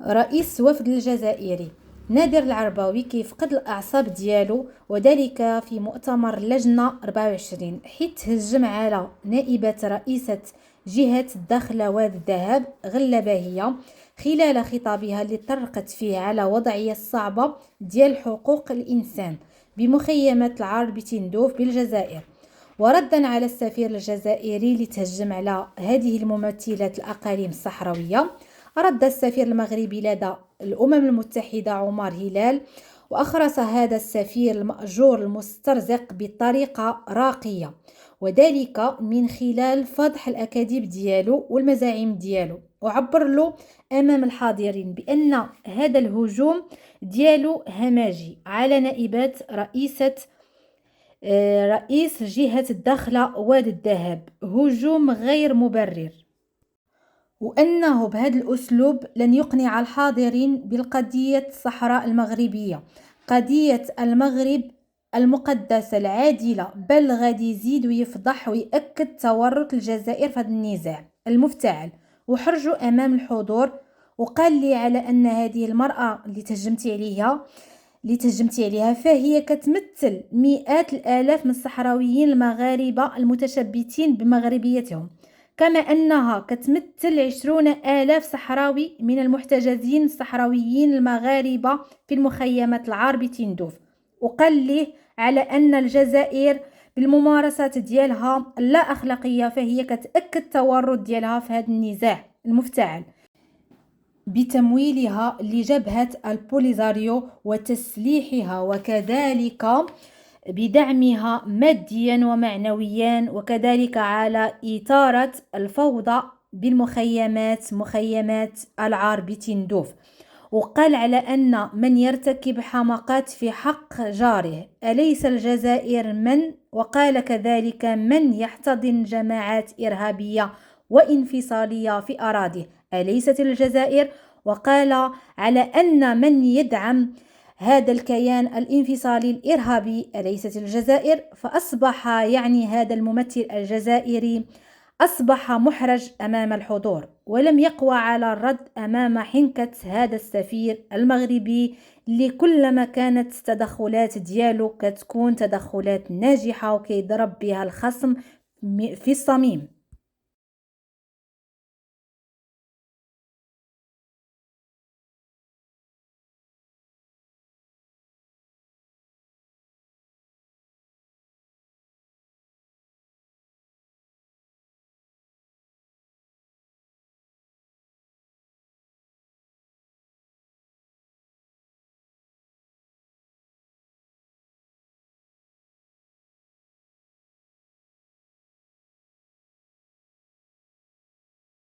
رئيس وفد الجزائري نادر العرباوي كيفقد الأعصاب ديالو، وذلك في مؤتمر لجنة 24، حيث هجم على نائبة رئيسة جهة الداخلة واد الذهب غلة باهية خلال خطابها اللي طرقت فيه على وضعية الصعبة ديال حقوق الإنسان بمخيمة العار بتندوف بالجزائر. وردا على السفير الجزائري اللي تهجم على هذه الممثلة الأقاليم الصحراوية، رد السفير المغربي لدى الأمم المتحدة عمر هلال، وأخرس هذا السفير المأجور المسترزق بطريقة راقية، وذلك من خلال فضح الأكاذيب ديالو والمزاعم ديالو، وعبر له أمام الحاضرين بأن هذا الهجوم ديالو همجي على نائبات رئيس جهة الداخلة واد الذهب هجوم غير مبرر، وأنه بهذا الأسلوب لن يقنع الحاضرين بالقضية الصحراء المغربية، قضية المغرب المقدسة العادلة، بل غادي يزيد ويفضح ويأكد تورط الجزائر في هذا النزاع المفتعل. وحرجوا أمام الحضور وقال لي على أن هذه المرأة اللي تهجمتي عليها فهي كتمثل مئات الآلاف من الصحراويين المغاربة المتشبتين بمغربيتهم، كما أنها كتمثل 20,000 صحراوي من المحتجزين الصحراويين المغاربة في المخيمات العار بتندوف. وقال ليه على أن الجزائر بالممارسات ديالها لا أخلاقية فهي كتأكد التورط ديالها في هذا النزاع المفتعل بتمويلها لجبهة البوليزاريو وتسليحها، وكذلك بدعمها ماديا ومعنويا، وكذلك على إثارة الفوضى مخيمات العار بتندوف. وقال على أن من يرتكب حماقات في حق جاره أليس الجزائر وقال كذلك من يحتضن جماعات إرهابية وانفصالية في أراضيه أليست الجزائر. وقال على أن من يدعم هذا الكيان الانفصالي الإرهابي أليست الجزائر. فأصبح هذا الممثل الجزائري أصبح محرج أمام الحضور، ولم يقوى على الرد أمام حنكة هذا السفير المغربي اللي كلما كانت التدخلات ديالو كتكون تدخلات ناجحة وكيضرب بها الخصم في الصميم.